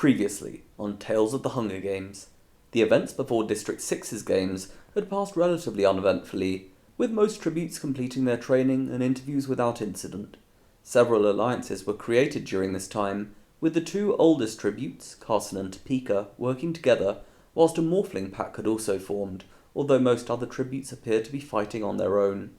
Previously, on Tales of the Hunger Games, the events before District 6's games had passed relatively uneventfully, with most tributes completing their training and interviews without incident. Several alliances were created during this time, with the two oldest tributes, Carson and Topeka, working together, whilst a morphling pack had also formed, although most other tributes appeared to be fighting on their own.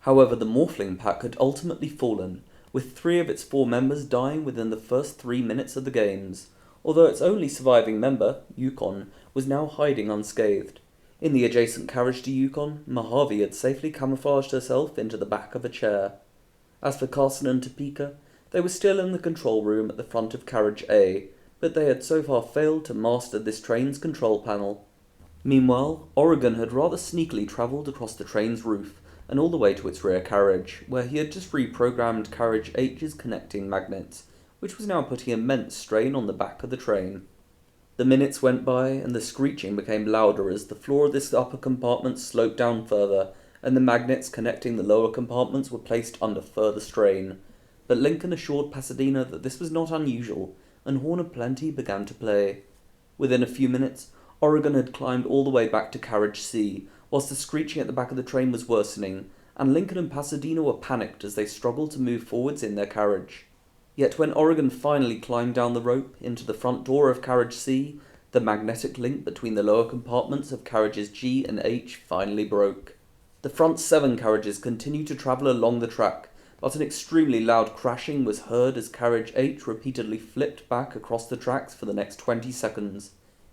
However, the morphling pack had ultimately fallen, with 3 of its 4 members dying within the first 3 minutes of the games, although its only surviving member, Yukon, was now hiding unscathed. In the adjacent carriage to Yukon, Mojave had safely camouflaged herself into the back of a chair. As for Carson and Topeka, they were still in the control room at the front of carriage A, but they had so far failed to master this train's control panel. Meanwhile, Oregon had rather sneakily travelled across the train's roof and all the way to its rear carriage, where he had just reprogrammed carriage H's connecting magnets, which was now putting immense strain on the back of the train. The minutes went by, and the screeching became louder as the floor of this upper compartment sloped down further, and the magnets connecting the lower compartments were placed under further strain. But Lincoln assured Pasadena that this was not unusual, and Horn Aplenty began to play. Within a few minutes, Oregon had climbed all the way back to carriage C, whilst the screeching at the back of the train was worsening, and Lincoln and Pasadena were panicked as they struggled to move forwards in their carriage. Yet when Oregon finally climbed down the rope into the front door of carriage C, the magnetic link between the lower compartments of carriages G and H finally broke. The front 7 carriages continued to travel along the track, but an extremely loud crashing was heard as carriage H repeatedly flipped back across the tracks for the next 20 seconds.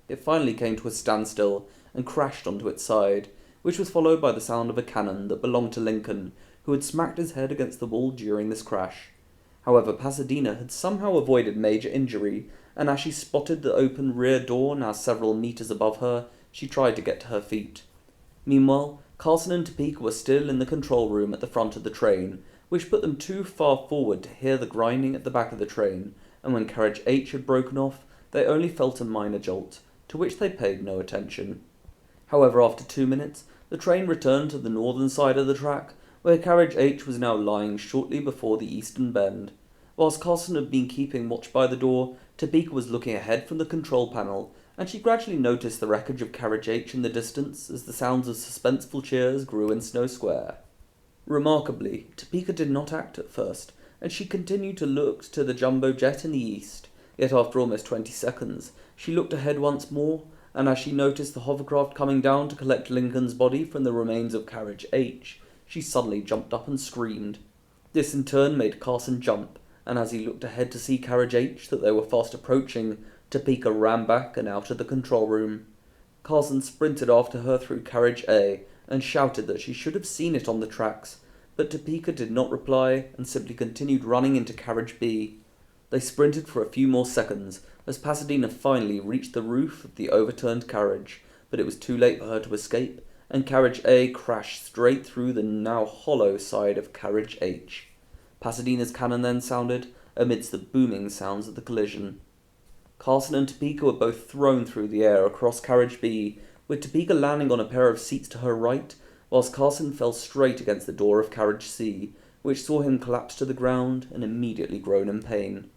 It finally came to a standstill and crashed onto its side, which was followed by the sound of a cannon that belonged to Lincoln, who had smacked his head against the wall during this crash. However, Pasadena had somehow avoided major injury, and as she spotted the open rear door now several meters above her, she tried to get to her feet. Meanwhile, Carson and Topeka were still in the control room at the front of the train, which put them too far forward to hear the grinding at the back of the train, and when carriage H had broken off, they only felt a minor jolt, to which they paid no attention. However, after 2 minutes, the train returned to the northern side of the track, where carriage H was now lying shortly before the eastern bend. Whilst Carson had been keeping watch by the door, Topeka was looking ahead from the control panel, and she gradually noticed the wreckage of carriage H in the distance as the sounds of suspenseful cheers grew in Snow Square. Remarkably, Topeka did not act at first, and she continued to look to the jumbo jet in the east. Yet after almost 20 seconds, she looked ahead once more, and as she noticed the hovercraft coming down to collect Lincoln's body from the remains of carriage H, she suddenly jumped up and screamed. This in turn made Carson jump, and as he looked ahead to see carriage H that they were fast approaching, Topeka ran back and out of the control room. Carson sprinted after her through carriage A and shouted that she should have seen it on the tracks, but Topeka did not reply and simply continued running into carriage B. They sprinted for a few more seconds as Pasadena finally reached the roof of the overturned carriage, but it was too late for her to escape, and carriage A crashed straight through the now hollow side of carriage H. Pasadena's cannon then sounded, amidst the booming sounds of the collision. Carson and Topeka were both thrown through the air across carriage B, with Topeka landing on a pair of seats to her right, whilst Carson fell straight against the door of carriage C, which saw him collapse to the ground and immediately groan in pain.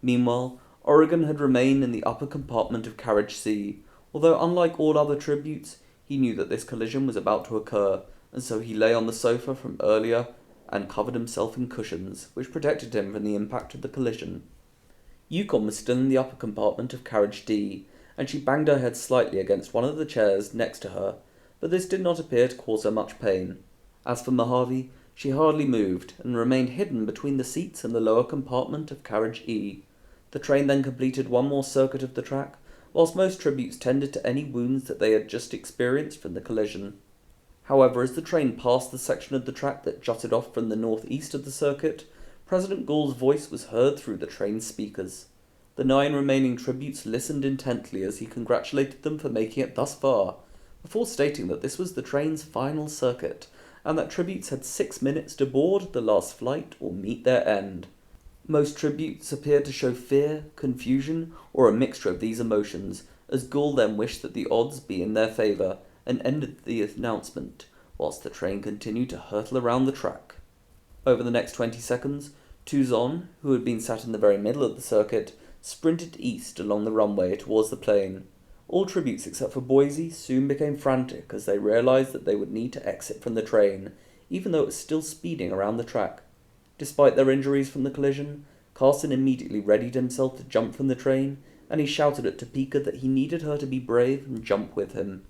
Meanwhile, Oregon had remained in the upper compartment of carriage C, although unlike all other tributes, he knew that this collision was about to occur, and so he lay on the sofa from earlier and covered himself in cushions, which protected him from the impact of the collision. Yukon was still in the upper compartment of carriage D, and she banged her head slightly against one of the chairs next to her, but this did not appear to cause her much pain. As for Mojave, she hardly moved, and remained hidden between the seats in the lower compartment of carriage E. The train then completed one more circuit of the track, whilst most tributes tended to any wounds that they had just experienced from the collision. However, as the train passed the section of the track that jutted off from the northeast of the circuit, President Gaull's voice was heard through the train's speakers. The 9 remaining tributes listened intently as he congratulated them for making it thus far, before stating that this was the train's final circuit, and that tributes had 6 minutes to board the last flight or meet their end. Most tributes appeared to show fear, confusion, or a mixture of these emotions, as Gaull then wished that the odds be in their favour, and ended the announcement, whilst the train continued to hurtle around the track. Over the next 20 seconds, Tuzon, who had been sat in the very middle of the circuit, sprinted east along the runway towards the plane. All tributes except for Boise soon became frantic as they realized that they would need to exit from the train, even though it was still speeding around the track. Despite their injuries from the collision, Carson immediately readied himself to jump from the train, and he shouted at Topeka that he needed her to be brave and jump with him.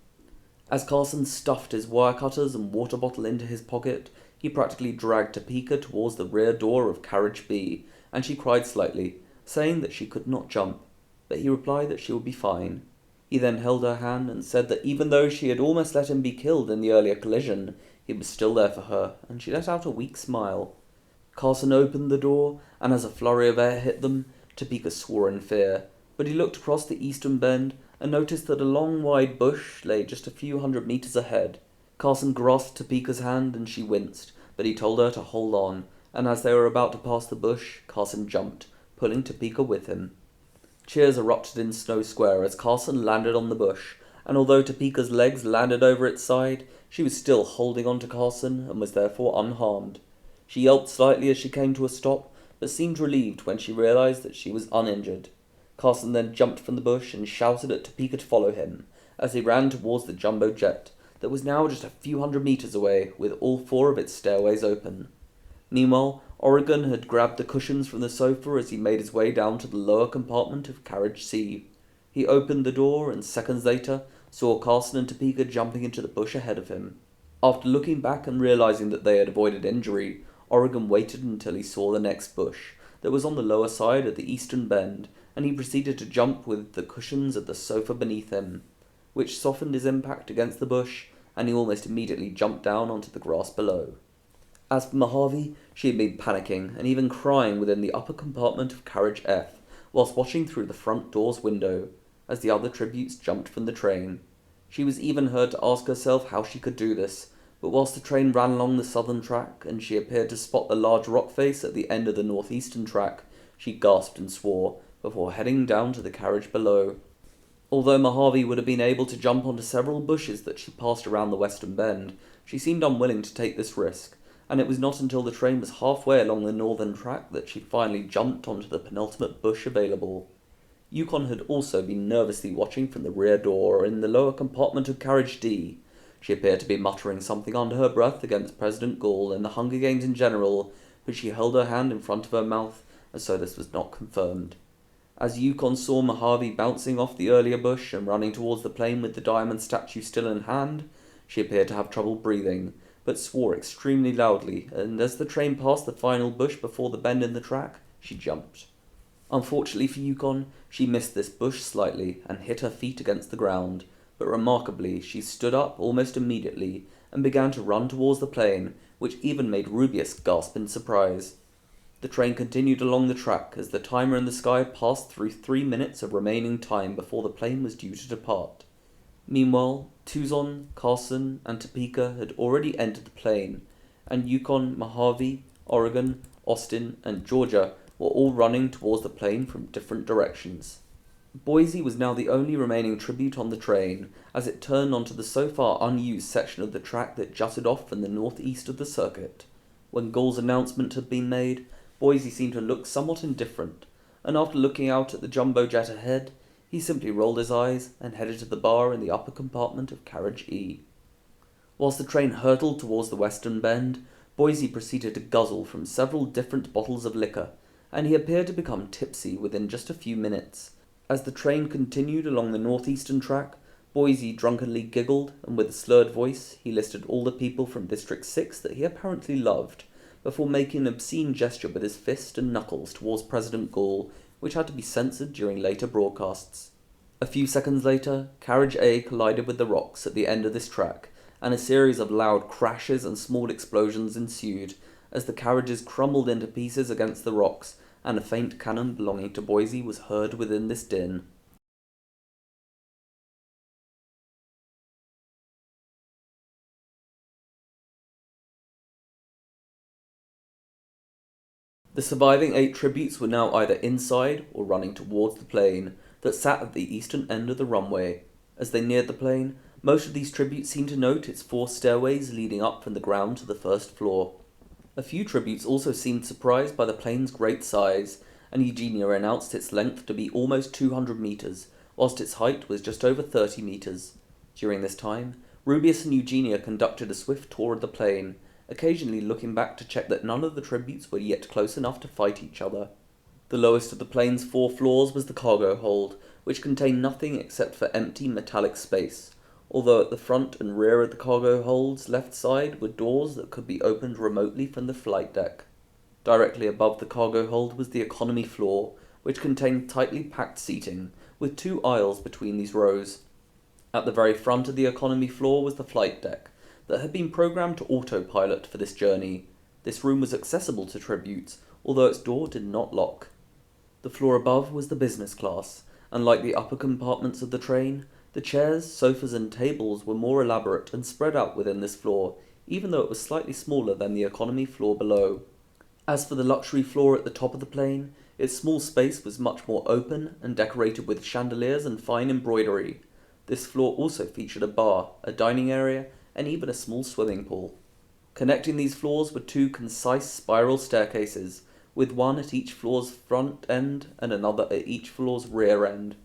As Carson stuffed his wire cutters and water bottle into his pocket, he practically dragged Topeka towards the rear door of carriage B, and she cried slightly, saying that she could not jump, but he replied that she would be fine. He then held her hand and said that even though she had almost let him be killed in the earlier collision, he was still there for her, and she let out a weak smile. Carson opened the door, and as a flurry of air hit them, Topeka swore in fear, but he looked across the eastern bend and noticed that a long wide bush lay just a few 100 meters ahead. Carson grasped Topeka's hand and she winced, but he told her to hold on, and as they were about to pass the bush, Carson jumped, pulling Topeka with him. Cheers erupted in Snow Square as Carson landed on the bush, and although Topeka's legs landed over its side, she was still holding on to Carson and was therefore unharmed. She yelped slightly as she came to a stop, but seemed relieved when she realized that she was uninjured. Carson then jumped from the bush and shouted at Topeka to follow him, as he ran towards the jumbo jet, that was now just a few 100 meters away, with all 4 of its stairways open. Meanwhile, Oregon had grabbed the cushions from the sofa as he made his way down to the lower compartment of carriage C. He opened the door and seconds later saw Carson and Topeka jumping into the bush ahead of him. After looking back and realizing that they had avoided injury, Oregon waited until he saw the next bush, that was on the lower side of the eastern bend, and he proceeded to jump with the cushions of the sofa beneath him, which softened his impact against the bush, and he almost immediately jumped down onto the grass below. As for Mojave, she had been panicking and even crying within the upper compartment of carriage F, whilst watching through the front door's window, as the other tributes jumped from the train. She was even heard to ask herself how she could do this, but whilst the train ran along the southern track, and she appeared to spot the large rock face at the end of the northeastern track, she gasped and swore, before heading down to the carriage below. Although Mojave would have been able to jump onto several bushes that she passed around the western bend, she seemed unwilling to take this risk, and it was not until the train was halfway along the northern track that she finally jumped onto the penultimate bush available. Yukon had also been nervously watching from the rear door in the lower compartment of carriage D. She appeared to be muttering something under her breath against President Gall and the Hunger Games in general, but she held her hand in front of her mouth, as so this was not confirmed. As Yukon saw Mojave bouncing off the earlier bush and running towards the plane with the diamond statue still in hand, she appeared to have trouble breathing, but swore extremely loudly, and as the train passed the final bush before the bend in the track, she jumped. Unfortunately for Yukon, she missed this bush slightly and hit her feet against the ground, but remarkably she stood up almost immediately and began to run towards the plane, which even made Rubius gasp in surprise. The train continued along the track as the timer in the sky passed through 3 minutes of remaining time before the plane was due to depart. Meanwhile, Tucson, Carson, and Topeka had already entered the plane, and Yukon, Mojave, Oregon, Austin, and Georgia were all running towards the plane from different directions. Boise was now the only remaining tribute on the train, as it turned onto the so far unused section of the track that jutted off from the northeast of the circuit. When Gall's announcement had been made, Boise seemed to look somewhat indifferent, and after looking out at the jumbo jet ahead, he simply rolled his eyes and headed to the bar in the upper compartment of carriage E. Whilst the train hurtled towards the western bend, Boise proceeded to guzzle from several different bottles of liquor, and he appeared to become tipsy within just a few minutes. As the train continued along the northeastern track, Boise drunkenly giggled, and with a slurred voice he listed all the people from District 6 that he apparently loved, before making an obscene gesture with his fist and knuckles towards President Gall, which had to be censored during later broadcasts. A few seconds later, Carriage A collided with the rocks at the end of this track, and a series of loud crashes and small explosions ensued, as the carriages crumbled into pieces against the rocks, and a faint cannon belonging to Boise was heard within this din. The surviving 8 tributes were now either inside or running towards the plane that sat at the eastern end of the runway. As they neared the plane, most of these tributes seemed to note its 4 stairways leading up from the ground to the first floor. A few tributes also seemed surprised by the plane's great size, and Eugenia announced its length to be almost 200 meters, whilst its height was just over 30 meters. During this time, Rubeus and Eugenia conducted a swift tour of the plane, occasionally looking back to check that none of the tributes were yet close enough to fight each other. The lowest of the plane's 4 floors was the cargo hold, which contained nothing except for empty metallic space, although at the front and rear of the cargo hold's left side were doors that could be opened remotely from the flight deck. Directly above the cargo hold was the economy floor, which contained tightly packed seating, with 2 aisles between these rows. At the very front of the economy floor was the flight deck, that had been programmed to autopilot for this journey. This room was accessible to tributes, although its door did not lock. The floor above was the business class, and like the upper compartments of the train, the chairs, sofas, and tables were more elaborate and spread out within this floor, even though it was slightly smaller than the economy floor below. As for the luxury floor at the top of the plane, its small space was much more open and decorated with chandeliers and fine embroidery. This floor also featured a bar, a dining area, and even a small swimming pool. Connecting these floors were 2 concise spiral staircases, with one at each floor's front end and another at each floor's rear end.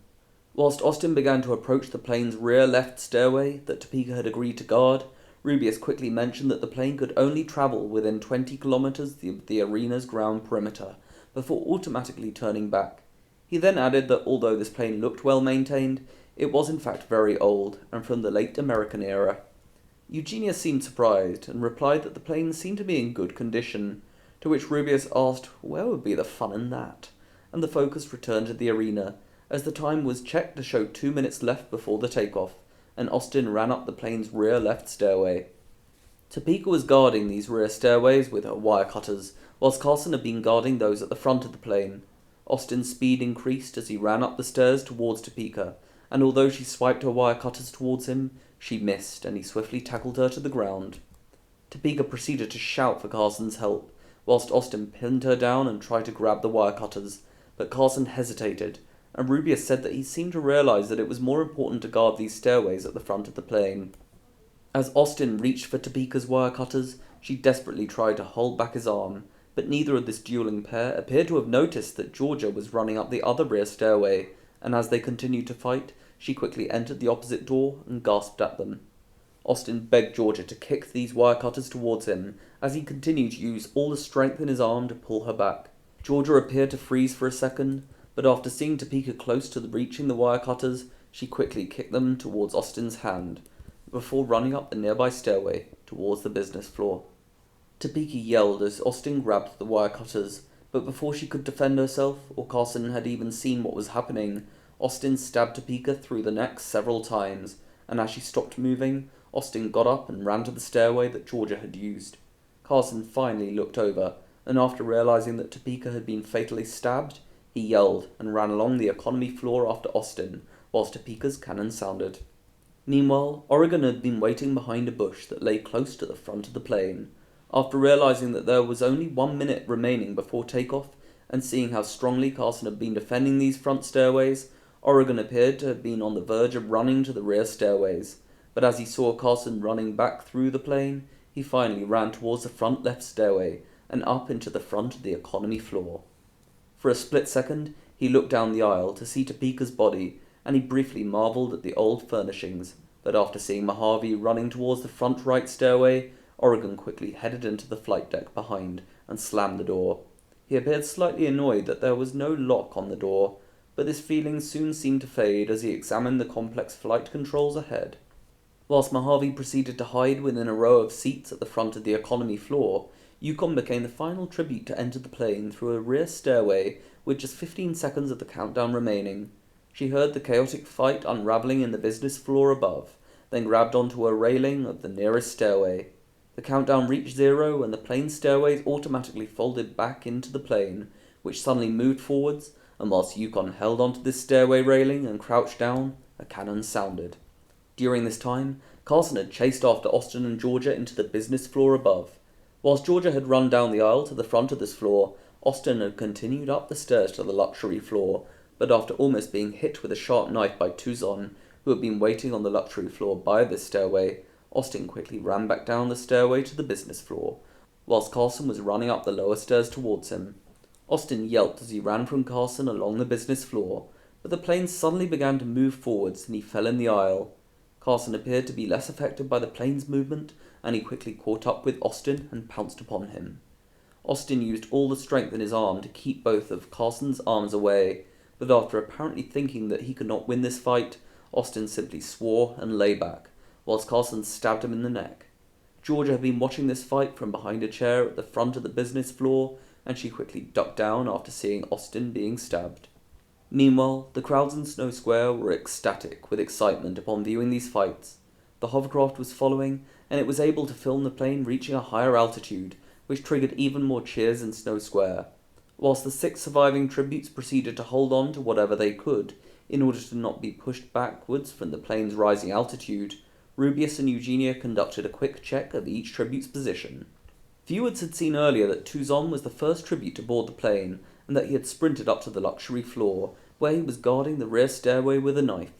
Whilst Austin began to approach the plane's rear left stairway that Topeka had agreed to guard, Rubeus quickly mentioned that the plane could only travel within 20 kilometers of the arena's ground perimeter, before automatically turning back. He then added that although this plane looked well maintained, it was in fact very old, and from the late American era. Eugenia seemed surprised, and replied that the plane seemed to be in good condition, to which Rubeus asked where would be the fun in that, and the focus returned to the arena, as the time was checked to show 2 minutes left before the takeoff, and Austin ran up the plane's rear left stairway. Topeka was guarding these rear stairways with her wire cutters, whilst Carson had been guarding those at the front of the plane. Austin's speed increased as he ran up the stairs towards Topeka, and although she swiped her wire cutters towards him, she missed, and he swiftly tackled her to the ground. Topeka proceeded to shout for Carson's help, whilst Austin pinned her down and tried to grab the wire cutters, but Carson hesitated, and Rubeus said that he seemed to realize that it was more important to guard these stairways at the front of the plane. As Austin reached for Topeka's wire cutters, she desperately tried to hold back his arm, but neither of this dueling pair appeared to have noticed that Georgia was running up the other rear stairway, and as they continued to fight, she quickly entered the opposite door and gasped at them. Austin begged Georgia to kick these wire cutters towards him, as he continued to use all the strength in his arm to pull her back. Georgia appeared to freeze for a second, but after seeing Topeka close to reaching the wire cutters, she quickly kicked them towards Austin's hand, before running up the nearby stairway towards the business floor. Topeka yelled as Austin grabbed the wire cutters, but before she could defend herself, or Carson had even seen what was happening, Austin stabbed Topeka through the neck several times, and as she stopped moving, Austin got up and ran to the stairway that Georgia had used. Carson finally looked over, and after realizing that Topeka had been fatally stabbed, he yelled and ran along the economy floor after Austin, whilst Topeka's cannon sounded. Meanwhile, Oregon had been waiting behind a bush that lay close to the front of the plane. After realizing that there was only 1 minute remaining before takeoff, and seeing how strongly Carson had been defending these front stairways, Oregon appeared to have been on the verge of running to the rear stairways, but as he saw Carson running back through the plane, he finally ran towards the front left stairway and up into the front of the economy floor. For a split second, he looked down the aisle to see Topeka's body, and he briefly marveled at the old furnishings, but after seeing Mojave running towards the front right stairway, Oregon quickly headed into the flight deck behind and slammed the door. He appeared slightly annoyed that there was no lock on the door, but this feeling soon seemed to fade as he examined the complex flight controls ahead. Whilst Mojave proceeded to hide within a row of seats at the front of the economy floor, Yukon became the final tribute to enter the plane through a rear stairway with just 15 seconds of the countdown remaining. She heard the chaotic fight unraveling in the business floor above, then grabbed onto a railing of the nearest stairway. The countdown reached 0 and the plane's stairways automatically folded back into the plane, which suddenly moved forwards, and whilst Yukon held onto this stairway railing and crouched down, a cannon sounded. During this time, Carson had chased after Austin and Georgia into the business floor above. Whilst Georgia had run down the aisle to the front of this floor, Austin had continued up the stairs to the luxury floor, but after almost being hit with a sharp knife by Tucson, who had been waiting on the luxury floor by this stairway, Austin quickly ran back down the stairway to the business floor, whilst Carson was running up the lower stairs towards him. Austin yelped as he ran from Carson along the business floor, but the plane suddenly began to move forwards and he fell in the aisle. Carson appeared to be less affected by the plane's movement, and he quickly caught up with Austin and pounced upon him. Austin used all the strength in his arm to keep both of Carson's arms away, but after apparently thinking that he could not win this fight, Austin simply swore and lay back, whilst Carson stabbed him in the neck. Georgia had been watching this fight from behind a chair at the front of the business floor, and she quickly ducked down after seeing Austin being stabbed. Meanwhile, the crowds in Snow Square were ecstatic with excitement upon viewing these fights. The hovercraft was following, and it was able to film the plane reaching a higher altitude, which triggered even more cheers in Snow Square. Whilst the 6 surviving tributes proceeded to hold on to whatever they could, in order to not be pushed backwards from the plane's rising altitude, Rubius and Eugenia conducted a quick check of each tribute's position. Viewers had seen earlier that Suzanne was the first tribute to board the plane, and that he had sprinted up to the luxury floor, where he was guarding the rear stairway with a knife.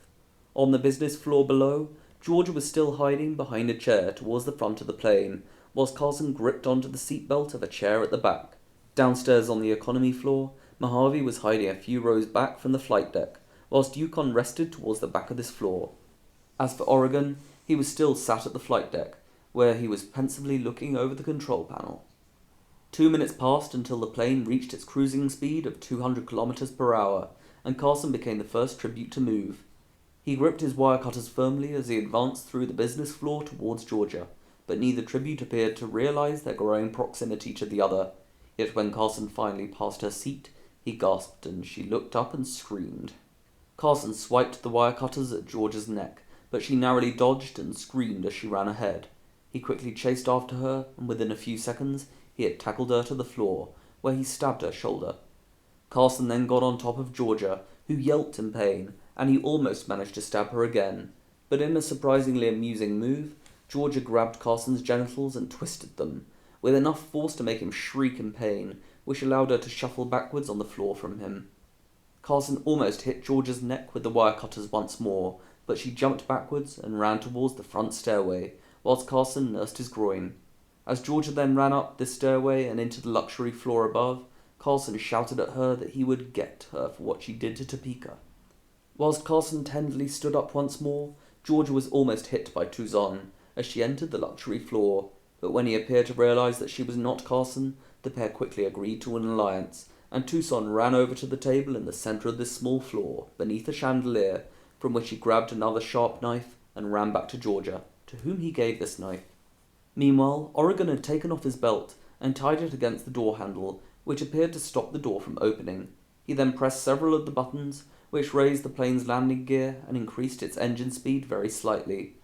On the business floor below, Georgia was still hiding behind a chair towards the front of the plane, whilst Carson gripped onto the seatbelt of a chair at the back. Downstairs on the economy floor, Mojave was hiding a few rows back from the flight deck, whilst Yukon rested towards the back of this floor. As for Oregon, he was still sat at the flight deck, where he was pensively looking over the control panel. 2 minutes passed until the plane reached its cruising speed of 200 kilometers per hour, and Carson became the first tribute to move. He gripped his wire cutters firmly as he advanced through the business floor towards Georgia, but neither tribute appeared to realize their growing proximity to the other. Yet when Carson finally passed her seat, he gasped and she looked up and screamed. Carson swiped the wire cutters at Georgia's neck, but she narrowly dodged and screamed as she ran ahead. He quickly chased after her, and within a few seconds he had tackled her to the floor, where he stabbed her shoulder. Carson then got on top of Georgia, who yelped in pain, and he almost managed to stab her again. But in a surprisingly amusing move, Georgia grabbed Carson's genitals and twisted them, with enough force to make him shriek in pain, which allowed her to shuffle backwards on the floor from him. Carson almost hit Georgia's neck with the wire cutters once more, but she jumped backwards and ran towards the front stairway, whilst Carson nursed his groin. As Georgia then ran up this stairway and into the luxury floor above, Carson shouted at her that he would get her for what she did to Topeka. Whilst Carson tenderly stood up once more, Georgia was almost hit by Suzanne as she entered the luxury floor, but when he appeared to realize that she was not Carson, the pair quickly agreed to an alliance, and Tucson ran over to the table in the center of this small floor, beneath a chandelier, from which he grabbed another sharp knife and ran back to Georgia, to whom he gave this knife. Meanwhile, Oregon had taken off his belt and tied it against the door handle, which appeared to stop the door from opening. He then pressed several of the buttons, which raised the plane's landing gear and increased its engine speed very slightly.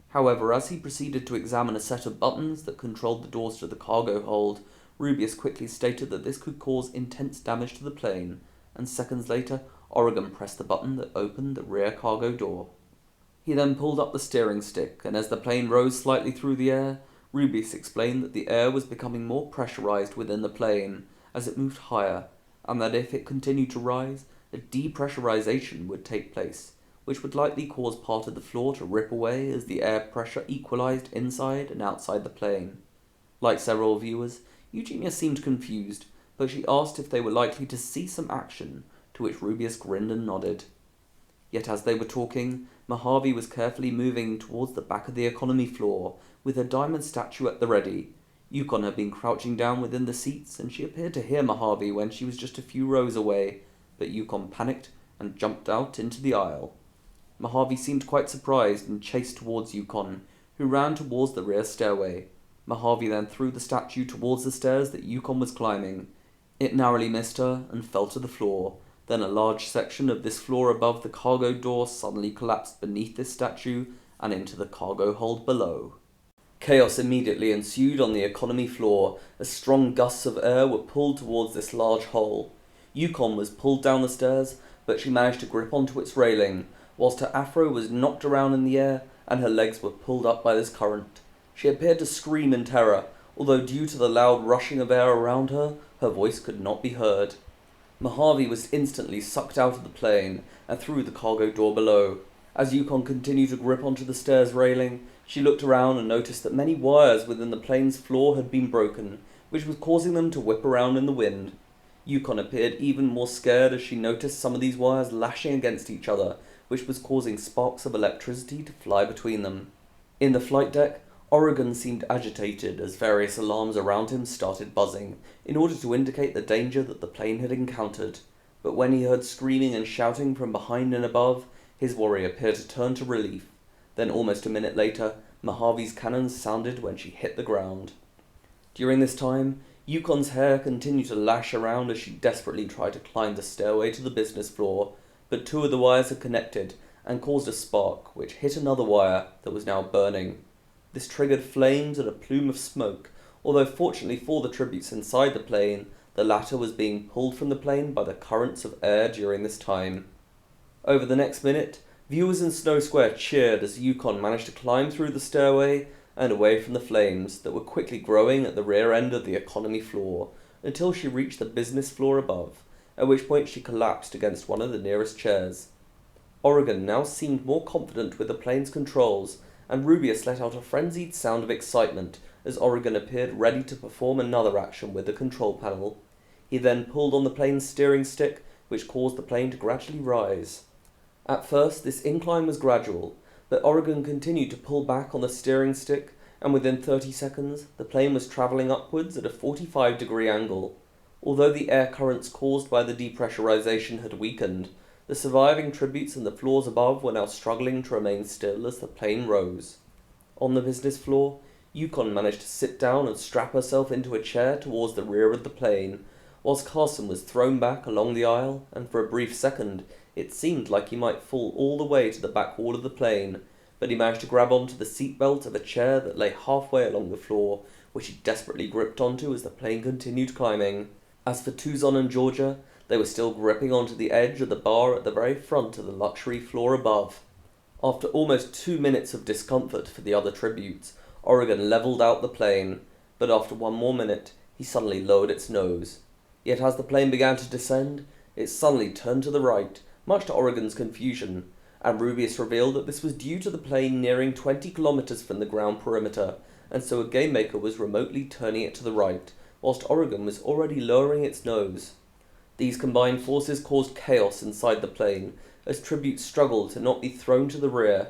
However, as he proceeded to examine a set of buttons that controlled the doors to the cargo hold, Rubius quickly stated that this could cause intense damage to the plane, and seconds later, Oregon pressed the button that opened the rear cargo door. He then pulled up the steering stick, and as the plane rose slightly through the air, Rubius explained that the air was becoming more pressurized within the plane as it moved higher, and that if it continued to rise, a depressurization would take place, which would likely cause part of the floor to rip away as the air pressure equalized inside and outside the plane. Like several viewers, Eugenia seemed confused, but she asked if they were likely to see some action, to which Rubius grinned and nodded. Yet as they were talking, Mojave was carefully moving towards the back of the economy floor, with her diamond statue at the ready. Yukon had been crouching down within the seats, and she appeared to hear Mojave when she was just a few rows away, but Yukon panicked and jumped out into the aisle. Mojave seemed quite surprised and chased towards Yukon, who ran towards the rear stairway. Mojave then threw the statue towards the stairs that Yukon was climbing. It narrowly missed her and fell to the floor. Then a large section of this floor above the cargo door suddenly collapsed beneath this statue and into the cargo hold below. Chaos immediately ensued on the economy floor as strong gusts of air were pulled towards this large hole. Yukon was pulled down the stairs, but she managed to grip onto its railing, whilst her afro was knocked around in the air and her legs were pulled up by this current. She appeared to scream in terror, although due to the loud rushing of air around her, her voice could not be heard. Mojave was instantly sucked out of the plane and through the cargo door below. As Yukon continued to grip onto the stairs railing, she looked around and noticed that many wires within the plane's floor had been broken, which was causing them to whip around in the wind. Yukon appeared even more scared as she noticed some of these wires lashing against each other, which was causing sparks of electricity to fly between them. In the flight deck, Oregon seemed agitated as various alarms around him started buzzing, in order to indicate the danger that the plane had encountered. But when he heard screaming and shouting from behind and above, his worry appeared to turn to relief. Then almost a minute later, Mojave's cannons sounded when she hit the ground. During this time, Yukon's hair continued to lash around as she desperately tried to climb the stairway to the business floor, but two of the wires had connected and caused a spark which hit another wire that was now burning. This triggered flames and a plume of smoke, although fortunately for the tributes inside the plane, the latter was being pulled from the plane by the currents of air during this time. Over the next minute, viewers in Snow Square cheered as Yukon managed to climb through the stairway and away from the flames that were quickly growing at the rear end of the economy floor until she reached the business floor above, at which point she collapsed against one of the nearest chairs. Oregon now seemed more confident with the plane's controls, and Rubius let out a frenzied sound of excitement as Oregon appeared ready to perform another action with the control panel. He then pulled on the plane's steering stick, which caused the plane to gradually rise. At first, this incline was gradual, but Oregon continued to pull back on the steering stick, and within 30 seconds, the plane was travelling upwards at a 45-degree angle. Although the air currents caused by the depressurization had weakened, the surviving tributes in the floors above were now struggling to remain still as the plane rose. On the business floor, Yukon managed to sit down and strap herself into a chair towards the rear of the plane, whilst Carson was thrown back along the aisle, and for a brief second, it seemed like he might fall all the way to the back wall of the plane, but he managed to grab onto the seatbelt of a chair that lay halfway along the floor, which he desperately gripped onto as the plane continued climbing. As for Tuzon and Georgia, they were still gripping onto the edge of the bar at the very front of the luxury floor above. After almost 2 minutes of discomfort for the other tributes, Oregon levelled out the plane, but after one more minute, he suddenly lowered its nose. Yet as the plane began to descend, it suddenly turned to the right, much to Oregon's confusion, and Rubius revealed that this was due to the plane nearing 20 kilometers from the ground perimeter, and so a game maker was remotely turning it to the right, whilst Oregon was already lowering its nose. These combined forces caused chaos inside the plane, as tributes struggled to not be thrown to the rear.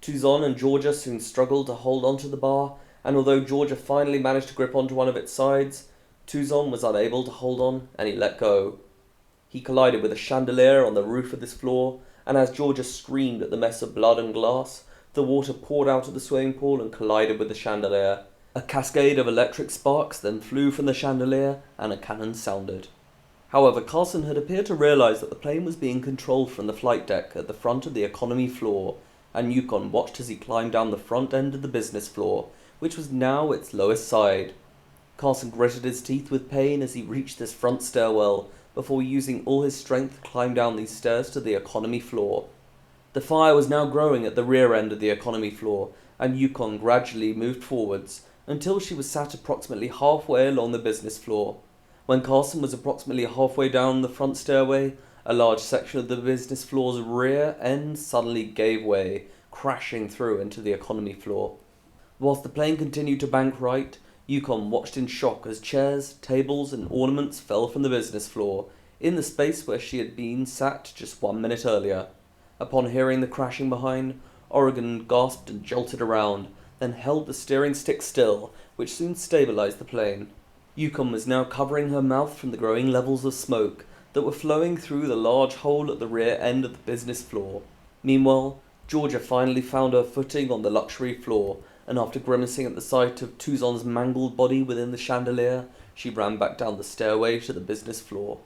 Tuzon and Georgia soon struggled to hold onto the bar, and although Georgia finally managed to grip onto one of its sides, Tuzon was unable to hold on, and he let go. He collided with a chandelier on the roof of this floor, and as Georgia screamed at the mess of blood and glass, the water poured out of the swimming pool and collided with the chandelier. A cascade of electric sparks then flew from the chandelier, and a cannon sounded. However, Carson had appeared to realize that the plane was being controlled from the flight deck at the front of the economy floor, and Yukon watched as he climbed down the front end of the business floor, which was now its lowest side. Carson gritted his teeth with pain as he reached this front stairwell, before using all his strength to climb down these stairs to the economy floor. The fire was now growing at the rear end of the economy floor, and Yukon gradually moved forwards, until she was sat approximately halfway along the business floor. When Carson was approximately halfway down the front stairway, a large section of the business floor's rear end suddenly gave way, crashing through into the economy floor. Whilst the plane continued to bank right, Yukon watched in shock as chairs, tables, and ornaments fell from the business floor, in the space where she had been sat just 1 minute earlier. Upon hearing the crashing behind, Oregon gasped and jolted around, then held the steering stick still, which soon stabilized the plane. Yukon was now covering her mouth from the growing levels of smoke that were flowing through the large hole at the rear end of the business floor. Meanwhile, Georgia finally found her footing on the luxury floor, and after grimacing at the sight of Tuzon's mangled body within the chandelier, she ran back down the stairway to the business floor.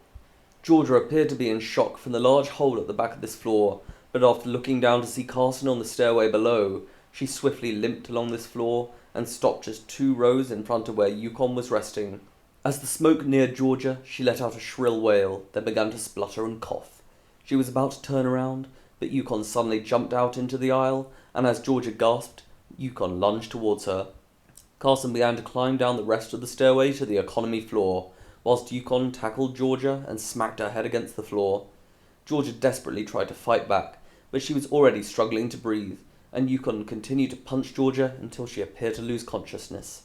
Georgia appeared to be in shock from the large hole at the back of this floor, but after looking down to see Carson on the stairway below, she swiftly limped along this floor and stopped just 2 rows in front of where Yukon was resting. As the smoke neared Georgia, she let out a shrill wail, then began to splutter and cough. She was about to turn around, but Yukon suddenly jumped out into the aisle, and as Georgia gasped, Yukon lunged towards her. Carson began to climb down the rest of the stairway to the economy floor, whilst Yukon tackled Georgia and smacked her head against the floor. Georgia desperately tried to fight back, but she was already struggling to breathe, and Yukon continued to punch Georgia until she appeared to lose consciousness.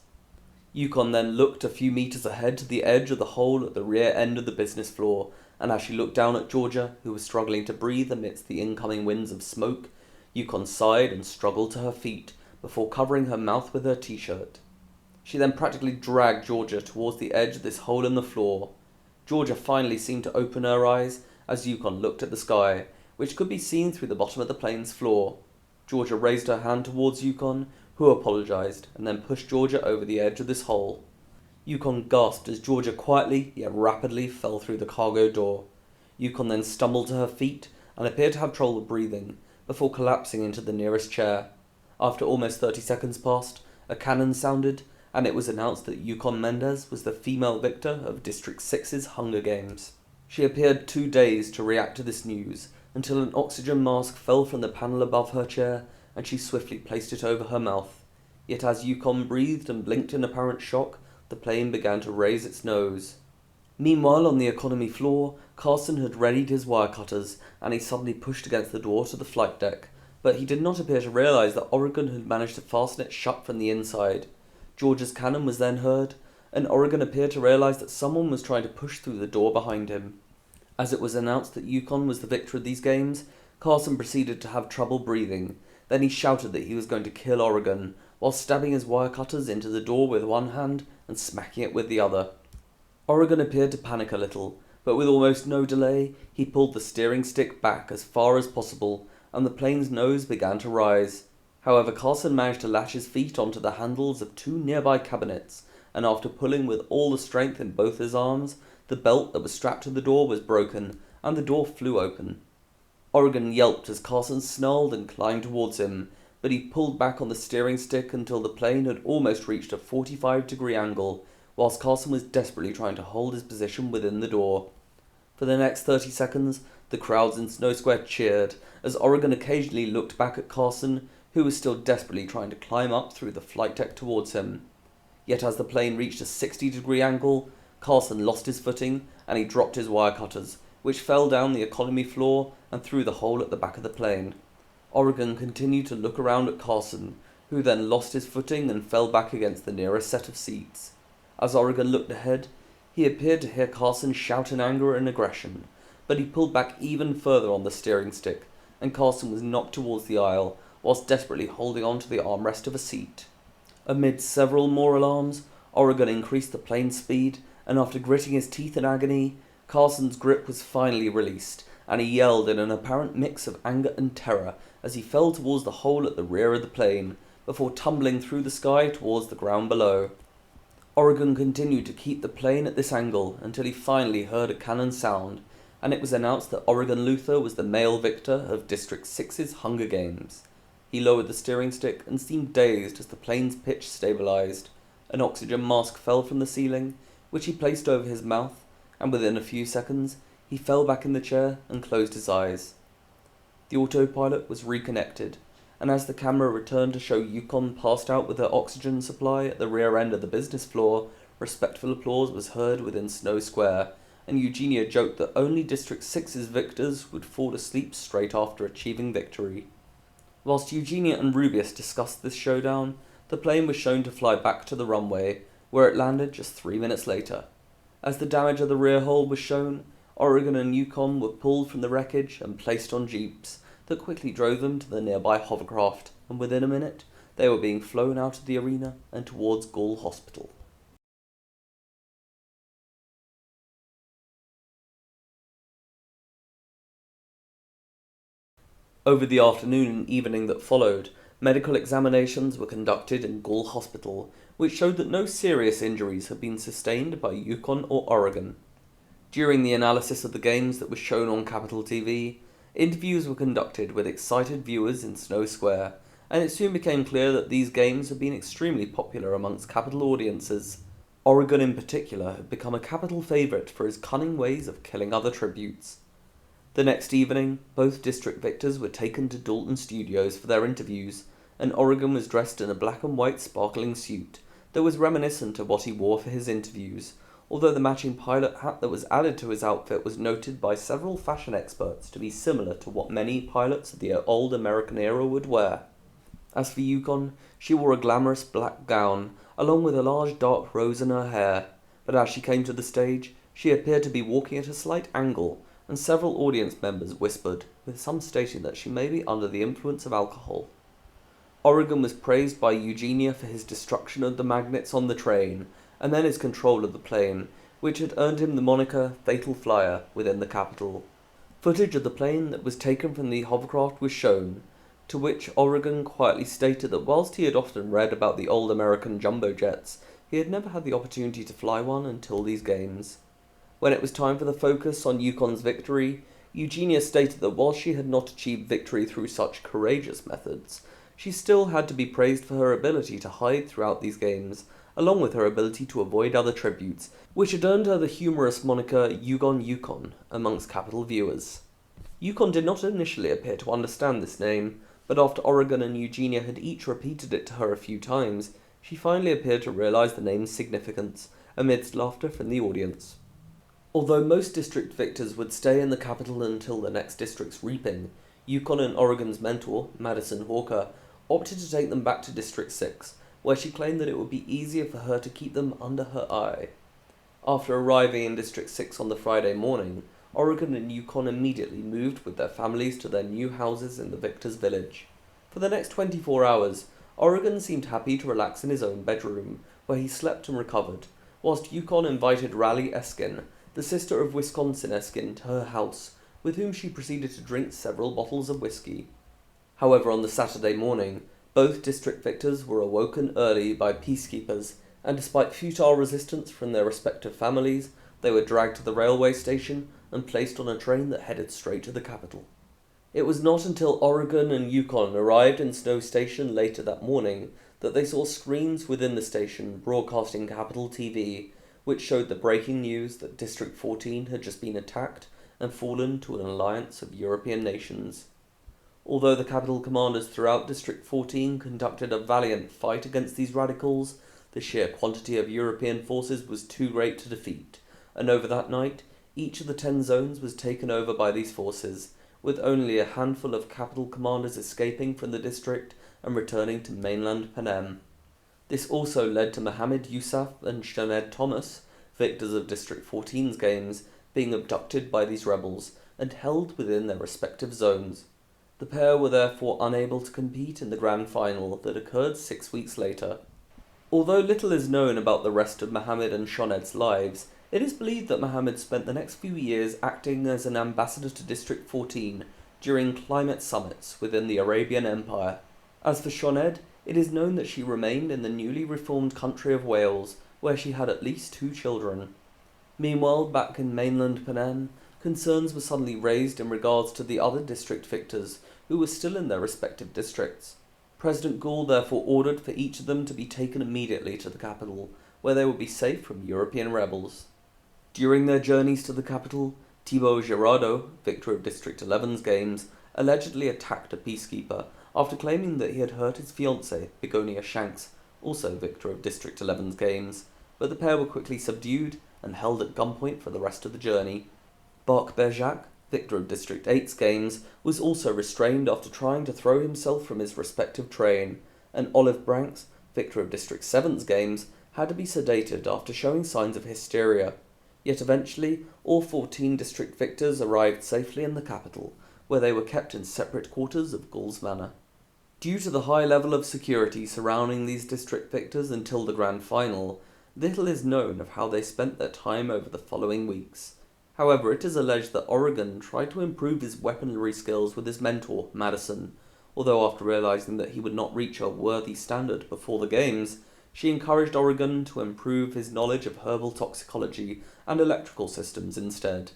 Yukon then looked a few meters ahead to the edge of the hole at the rear end of the business floor, and as she looked down at Georgia, who was struggling to breathe amidst the incoming winds of smoke, Yukon sighed and struggled to her feet before covering her mouth with her t-shirt. She then practically dragged Georgia towards the edge of this hole in the floor. Georgia finally seemed to open her eyes as Yukon looked at the sky, which could be seen through the bottom of the plane's floor. Georgia raised her hand towards Yukon, who apologized, and then pushed Georgia over the edge of this hole. Yukon gasped as Georgia quietly yet rapidly fell through the cargo door. Yukon then stumbled to her feet and appeared to have trouble breathing, before collapsing into the nearest chair. After almost 30 seconds passed, a cannon sounded, and it was announced that Yukon Mendez was the female victor of District 6's Hunger Games. She appeared too dazed to react to this news, until an oxygen mask fell from the panel above her chair, and she swiftly placed it over her mouth. Yet as Yukon breathed and blinked in apparent shock, the plane began to raise its nose. Meanwhile, on the economy floor, Carson had readied his wire cutters, and he suddenly pushed against the door to the flight deck, but he did not appear to realize that Oregon had managed to fasten it shut from the inside. George's cannon was then heard, and Oregon appeared to realize that someone was trying to push through the door behind him. As it was announced that Yukon was the victor of these games, Carson proceeded to have trouble breathing. Then he shouted that he was going to kill Oregon, while stabbing his wire cutters into the door with one hand and smacking it with the other. Oregon appeared to panic a little, but with almost no delay, he pulled the steering stick back as far as possible, and the plane's nose began to rise. However, Carson managed to latch his feet onto the handles of two nearby cabinets, and after pulling with all the strength in both his arms, the belt that was strapped to the door was broken, and the door flew open. Oregon yelped as Carson snarled and climbed towards him, but he pulled back on the steering stick until the plane had almost reached a 45-degree angle, whilst Carson was desperately trying to hold his position within the door. For the next 30 seconds, the crowds in Snow Square cheered, as Oregon occasionally looked back at Carson, who was still desperately trying to climb up through the flight deck towards him. Yet as the plane reached a 60-degree angle, Carson lost his footing, and he dropped his wire cutters, which fell down the economy floor and through the hole at the back of the plane. Oregon continued to look around at Carson, who then lost his footing and fell back against the nearest set of seats. As Oregon looked ahead, he appeared to hear Carson shout in anger and aggression, but he pulled back even further on the steering stick, and Carson was knocked towards the aisle, whilst desperately holding on to the armrest of a seat. Amid several more alarms, Oregon increased the plane's speed, and after gritting his teeth in agony, Carson's grip was finally released, and he yelled in an apparent mix of anger and terror as he fell towards the hole at the rear of the plane, before tumbling through the sky towards the ground below. Oregon continued to keep the plane at this angle until he finally heard a cannon sound, and it was announced that Oregon Luther was the male victor of District 6's Hunger Games. He lowered the steering stick and seemed dazed as the plane's pitch stabilized. An oxygen mask fell from the ceiling, which he placed over his mouth, and within a few seconds, he fell back in the chair and closed his eyes. The autopilot was reconnected, and as the camera returned to show Yukon passed out with her oxygen supply at the rear end of the business floor, respectful applause was heard within Snow Square, and Eugenia joked that only District 6's victors would fall asleep straight after achieving victory. Whilst Eugenia and Rubius discussed this showdown, the plane was shown to fly back to the runway, where it landed just 3 minutes later. As the damage of the rear hull was shown, Oregon and Yukon were pulled from the wreckage and placed on jeeps that quickly drove them to the nearby hovercraft, and within a minute, they were being flown out of the arena and towards Gall Hospital. Over the afternoon and evening that followed, medical examinations were conducted in Gall Hospital, which showed that no serious injuries had been sustained by Yukon or Oregon. During the analysis of the games that was shown on Capital TV, interviews were conducted with excited viewers in Snow Square, and it soon became clear that these games had been extremely popular amongst Capital audiences. Oregon in particular had become a Capital favourite for his cunning ways of killing other tributes. The next evening, both district victors were taken to Dalton Studios for their interviews, and Oregon was dressed in a black and white sparkling suit that was reminiscent of what he wore for his interviews, although the matching pilot hat that was added to his outfit was noted by several fashion experts to be similar to what many pilots of the old American era would wear. As for Yukon, she wore a glamorous black gown, along with a large dark rose in her hair, but as she came to the stage, she appeared to be walking at a slight angle, and several audience members whispered, with some stating that she may be under the influence of alcohol. Oregon was praised by Eugenia for his destruction of the magnets on the train, and then his control of the plane, which had earned him the moniker Fatal Flyer within the capital. Footage of the plane that was taken from the hovercraft was shown, to which Oregon quietly stated that whilst he had often read about the old American jumbo jets, he had never had the opportunity to fly one until these games. When it was time for the focus on Yukon's victory, Eugenia stated that while she had not achieved victory through such courageous methods, she still had to be praised for her ability to hide throughout these games, along with her ability to avoid other tributes, which had earned her the humorous moniker Yukon amongst Capital viewers. Yukon did not initially appear to understand this name, but after Oregon and Eugenia had each repeated it to her a few times, she finally appeared to realize the name's significance, amidst laughter from the audience. Although most district victors would stay in the capital until the next district's reaping, Yukon and Oregon's mentor, Madison Hawker, opted to take them back to District 6, where she claimed that it would be easier for her to keep them under her eye. After arriving in District 6 on the Friday morning, Oregon and Yukon immediately moved with their families to their new houses in the victor's village. For the next 24 hours, Oregon seemed happy to relax in his own bedroom, where he slept and recovered, whilst Yukon invited Raleigh Eskin, the sister of Wisconsin Eskin, to her house, with whom she proceeded to drink several bottles of whiskey. However, on the Saturday morning, both district victors were awoken early by peacekeepers, and despite futile resistance from their respective families, they were dragged to the railway station and placed on a train that headed straight to the capital. It was not until Oregon and Yukon arrived in Snow Station later that morning that they saw screens within the station broadcasting Capital TV, which showed the breaking news that District 14 had just been attacked and fallen to an alliance of European nations. Although the capital commanders throughout District 14 conducted a valiant fight against these radicals, the sheer quantity of European forces was too great to defeat, and over that night, each of the 10 zones was taken over by these forces, with only a handful of capital commanders escaping from the district and returning to mainland Panem. This also led to Mohammed Yousaf and Sinead Thomas, victors of District 14's games, being abducted by these rebels and held within their respective zones. The pair were therefore unable to compete in the grand final that occurred 6 weeks later. Although little is known about the rest of Mohammed and Sinead's lives, it is believed that Mohammed spent the next few years acting as an ambassador to District 14 during climate summits within the Arabian Empire. As for Sinead, it is known that she remained in the newly reformed country of Wales, where she had at least 2 children. Meanwhile, back in mainland Panem, concerns were suddenly raised in regards to the other district victors, who were still in their respective districts. President Gould therefore ordered for each of them to be taken immediately to the capital, where they would be safe from European rebels. During their journeys to the capital, Thibaut Girardot, victor of District 11's games, allegedly attacked a peacekeeper after claiming that he had hurt his fiancée, Begonia Shanks, also victor of District 11's games, but the pair were quickly subdued and held at gunpoint for the rest of the journey. Bark Berjac, victor of District 8's games, was also restrained after trying to throw himself from his respective train, and Olive Branks, victor of District 7's games, had to be sedated after showing signs of hysteria. Yet eventually, all 14 district victors arrived safely in the capital, where they were kept in separate quarters of Gould's Manor. Due to the high level of security surrounding these district victors until the grand final, little is known of how they spent their time over the following weeks. However, it is alleged that Oregon tried to improve his weaponry skills with his mentor, Madison, although after realizing that he would not reach a worthy standard before the games, she encouraged Oregon to improve his knowledge of herbal toxicology and electrical systems instead.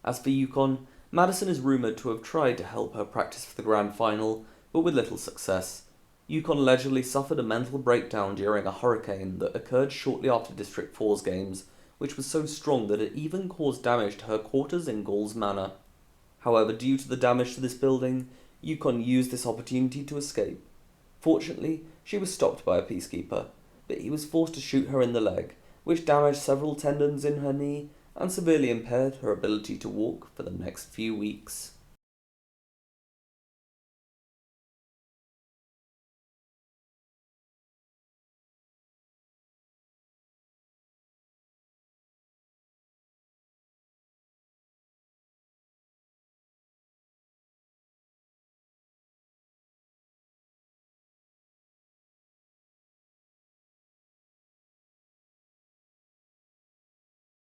As for Yukon, Madison is rumoured to have tried to help her practice for the grand final, but with little success. Yukon allegedly suffered a mental breakdown during a hurricane that occurred shortly after District 4's games, which was so strong that it even caused damage to her quarters in Gould's Manor. However, due to the damage to this building, Yukon used this opportunity to escape. Fortunately, she was stopped by a peacekeeper, but he was forced to shoot her in the leg, which damaged several tendons in her knee and severely impaired her ability to walk for the next few weeks.